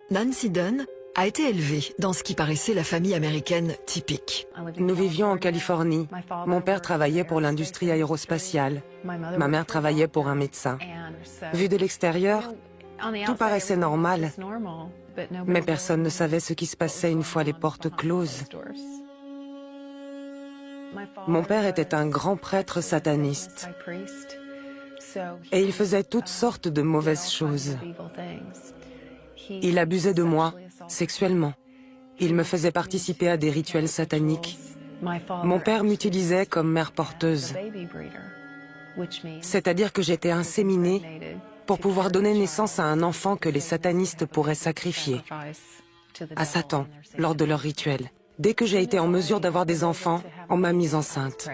Nancy Dunn a été élevée dans ce qui paraissait la famille américaine typique. Nous vivions en Californie. Mon père travaillait pour l'industrie aérospatiale. Ma mère travaillait pour un médecin. Vu de l'extérieur, tout paraissait normal, mais personne ne savait ce qui se passait une fois les portes closes. Mon père était un grand prêtre sataniste et il faisait toutes sortes de mauvaises choses. Il abusait de moi, sexuellement. Il me faisait participer à des rituels sataniques. Mon père m'utilisait comme mère porteuse. C'est-à-dire que j'étais inséminée pour pouvoir donner naissance à un enfant que les satanistes pourraient sacrifier à Satan lors de leurs rituels. Dès que j'ai été en mesure d'avoir des enfants, on m'a mise enceinte.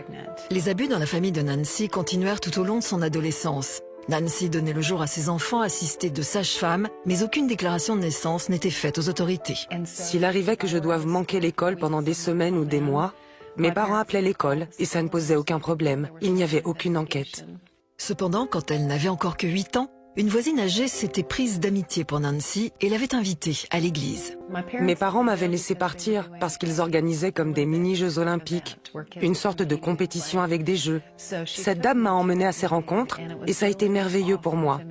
Les abus dans la famille de Nancy continuèrent tout au long de son adolescence. Nancy donnait le jour à ses enfants assistés de sages-femmes, mais aucune déclaration de naissance n'était faite aux autorités. S'il arrivait que je doive manquer l'école pendant des semaines ou des mois, mes parents appelaient l'école et ça ne posait aucun problème. Il n'y avait aucune enquête. Cependant, quand elle n'avait encore que 8 ans, une voisine âgée s'était prise d'amitié pour Nancy et l'avait invitée à l'église. Mes parents m'avaient laissé partir parce qu'ils organisaient comme des mini-jeux olympiques, une sorte de compétition avec des jeux. Cette dame m'a emmenée à ces rencontres et ça a été merveilleux pour moi,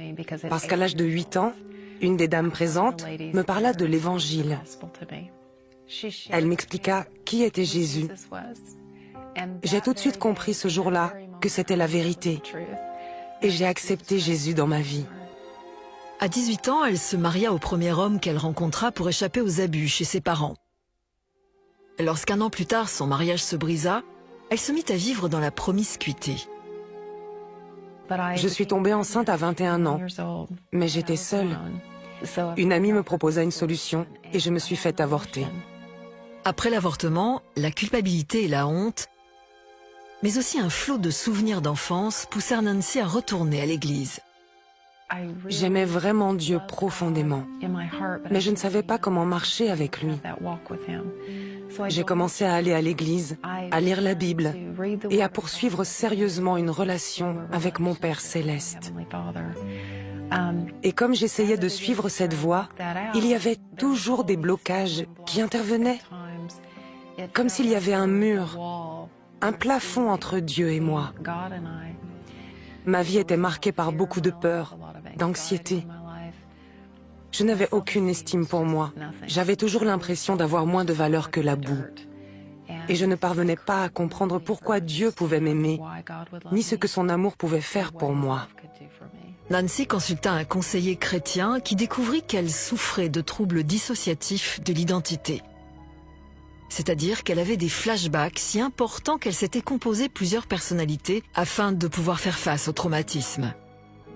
parce qu'à l'âge de 8 ans, une des dames présentes me parla de l'Évangile. Elle m'expliqua qui était Jésus. J'ai tout de suite compris ce jour-là que c'était la vérité. Et j'ai accepté Jésus dans ma vie. À 18 ans, elle se maria au premier homme qu'elle rencontra pour échapper aux abus chez ses parents. Lorsqu'un an plus tard, son mariage se brisa, elle se mit à vivre dans la promiscuité. Je suis tombée enceinte à 21 ans, mais j'étais seule. Une amie me proposa une solution et je me suis faite avorter. Après l'avortement, la culpabilité et la honte, mais aussi un flot de souvenirs d'enfance poussèrent Nancy à retourner à l'église. J'aimais vraiment Dieu profondément, mais je ne savais pas comment marcher avec lui. J'ai commencé à aller à l'église, à lire la Bible et à poursuivre sérieusement une relation avec mon Père céleste. Et comme j'essayais de suivre cette voie, il y avait toujours des blocages qui intervenaient, comme s'il y avait un mur, un plafond entre Dieu et moi. Ma vie était marquée par beaucoup de peur, d'anxiété. Je n'avais aucune estime pour moi. J'avais toujours l'impression d'avoir moins de valeur que la boue. Et je ne parvenais pas à comprendre pourquoi Dieu pouvait m'aimer, ni ce que son amour pouvait faire pour moi. Nancy consulta un conseiller chrétien qui découvrit qu'elle souffrait de troubles dissociatifs de l'identité. C'est-à-dire qu'elle avait des flashbacks si importants qu'elle s'était composé plusieurs personnalités afin de pouvoir faire face au traumatisme.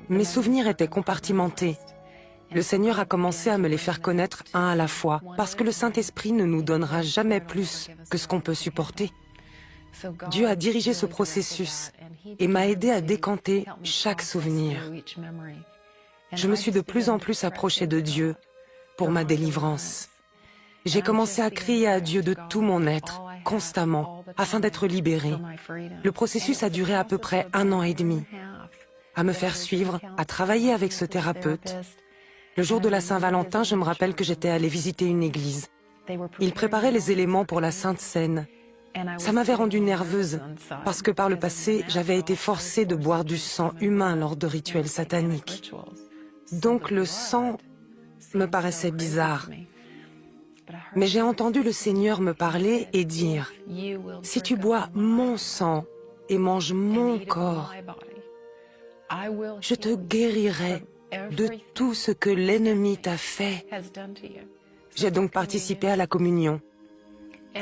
Mes souvenirs étaient compartimentés. Le Seigneur a commencé à me les faire connaître un à la fois, parce que le Saint-Esprit ne nous donnera jamais plus que ce qu'on peut supporter. Dieu a dirigé ce processus et m'a aidé à décanter chaque souvenir. Je me suis de plus en plus approchée de Dieu pour ma délivrance. J'ai commencé à crier à Dieu de tout mon être, constamment, afin d'être libérée. Le processus a duré à peu près 1 an et demi. À me faire suivre, à travailler avec ce thérapeute. Le jour de la Saint-Valentin, je me rappelle que j'étais allée visiter une église. Ils préparaient les éléments pour la Sainte Seine. Ça m'avait rendue nerveuse, parce que par le passé, j'avais été forcée de boire du sang humain lors de rituels sataniques. Donc le sang me paraissait bizarre. Mais j'ai entendu le Seigneur me parler et dire, « Si tu bois mon sang et manges mon corps, je te guérirai de tout ce que l'ennemi t'a fait. » J'ai donc participé à la communion.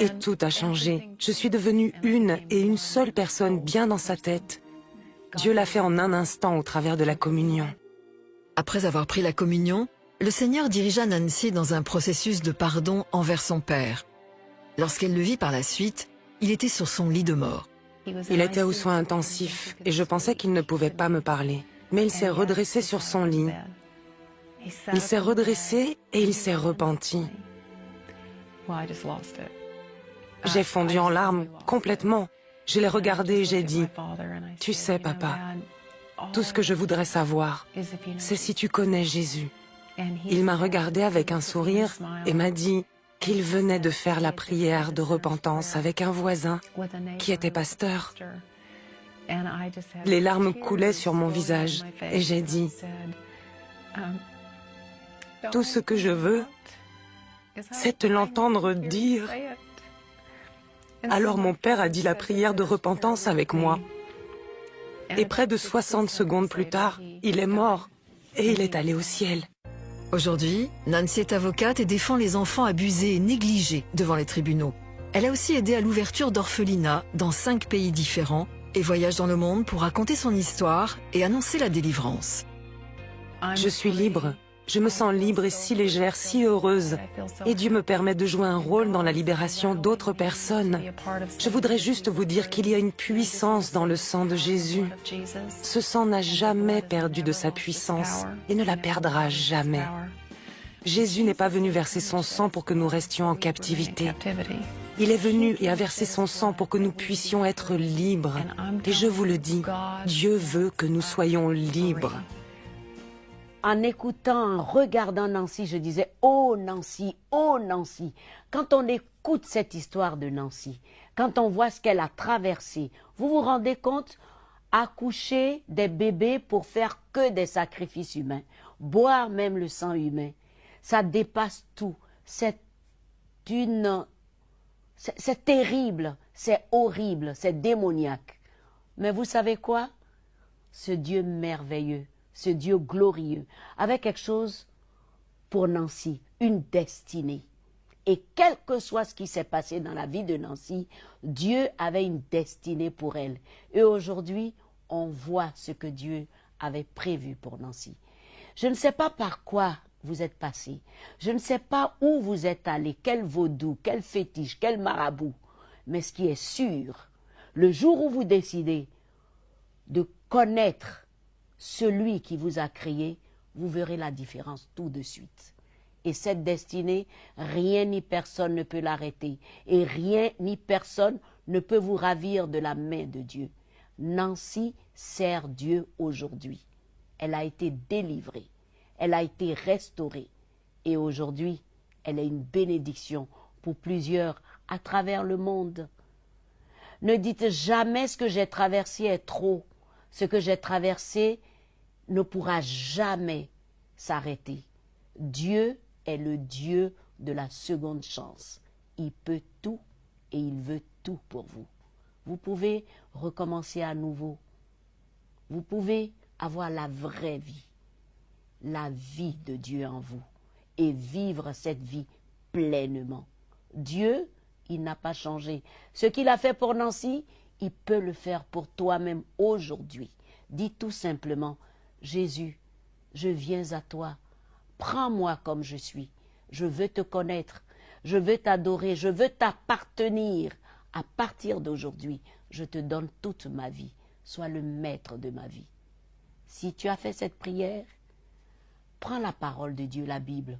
Et tout a changé. Je suis devenue une et une seule personne bien dans sa tête. Dieu l'a fait en un instant au travers de la communion. Après avoir pris la communion, le Seigneur dirigea Nancy dans un processus de pardon envers son père. Lorsqu'elle le vit par la suite, il était sur son lit de mort. Il était aux soins intensifs et je pensais qu'il ne pouvait pas me parler. Mais il s'est redressé sur son lit. Il s'est redressé et il s'est repenti. J'ai fondu en larmes complètement. Je l'ai regardé et j'ai dit, « Tu sais, papa, tout ce que je voudrais savoir, c'est si tu connais Jésus. Il m'a regardé avec un sourire et m'a dit qu'il venait de faire la prière de repentance avec un voisin qui était pasteur. Les larmes coulaient sur mon visage et j'ai dit, « Tout ce que je veux, c'est de l'entendre dire. » Alors mon père a dit la prière de repentance avec moi. Et près de 60 secondes plus tard, il est mort et il est allé au ciel. Aujourd'hui, Nancy est avocate et défend les enfants abusés et négligés devant les tribunaux. Elle a aussi aidé à l'ouverture d'orphelinats dans 5 pays différents et voyage dans le monde pour raconter son histoire et annoncer la délivrance. Je suis libre. Je me sens libre et si légère, si heureuse. Et Dieu me permet de jouer un rôle dans la libération d'autres personnes. Je voudrais juste vous dire qu'il y a une puissance dans le sang de Jésus. Ce sang n'a jamais perdu de sa puissance et ne la perdra jamais. Jésus n'est pas venu verser son sang pour que nous restions en captivité. Il est venu et a versé son sang pour que nous puissions être libres. Et je vous le dis, Dieu veut que nous soyons libres. En écoutant, en regardant Nancy, je disais « Oh Nancy, oh Nancy !» Quand on écoute cette histoire de Nancy, quand on voit ce qu'elle a traversé, vous vous rendez compte? Accoucher des bébés pour faire que des sacrifices humains, boire même le sang humain, ça dépasse tout. C'est terrible, c'est horrible, c'est démoniaque. Mais vous savez quoi? Ce Dieu merveilleux, ce Dieu glorieux, avait quelque chose pour Nancy, une destinée. Et quel que soit ce qui s'est passé dans la vie de Nancy, Dieu avait une destinée pour elle. Et aujourd'hui, on voit ce que Dieu avait prévu pour Nancy. Je ne sais pas par quoi vous êtes passé. Je ne sais pas où vous êtes allé, quel vaudou, quel fétiche, quel marabout. Mais ce qui est sûr, le jour où vous décidez de connaître celui qui vous a créé, vous verrez la différence tout de suite. Et cette destinée, rien ni personne ne peut l'arrêter. Et rien ni personne ne peut vous ravir de la main de Dieu. Nancy sert Dieu aujourd'hui. Elle a été délivrée. Elle a été restaurée. Et aujourd'hui, elle est une bénédiction pour plusieurs à travers le monde. Ne dites jamais ce que j'ai traversé est trop. Ce que j'ai traversé ne pourra jamais s'arrêter. Dieu est le Dieu de la seconde chance. Il peut tout et il veut tout pour vous. Vous pouvez recommencer à nouveau. Vous pouvez avoir la vraie vie, la vie de Dieu en vous et vivre cette vie pleinement. Dieu, il n'a pas changé. Ce qu'il a fait pour Nancy, il peut le faire pour toi-même aujourd'hui. Dis tout simplement, Jésus, je viens à toi. Prends-moi comme je suis. Je veux te connaître. Je veux t'adorer. Je veux t'appartenir. À partir d'aujourd'hui, je te donne toute ma vie. Sois le maître de ma vie. Si tu as fait cette prière, prends la parole de Dieu, la Bible.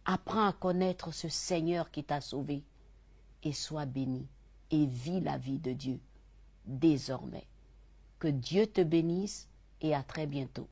Apprends à connaître ce Seigneur qui t'a sauvé. Et sois béni. Et vis la vie de Dieu désormais. Que Dieu te bénisse et à très bientôt.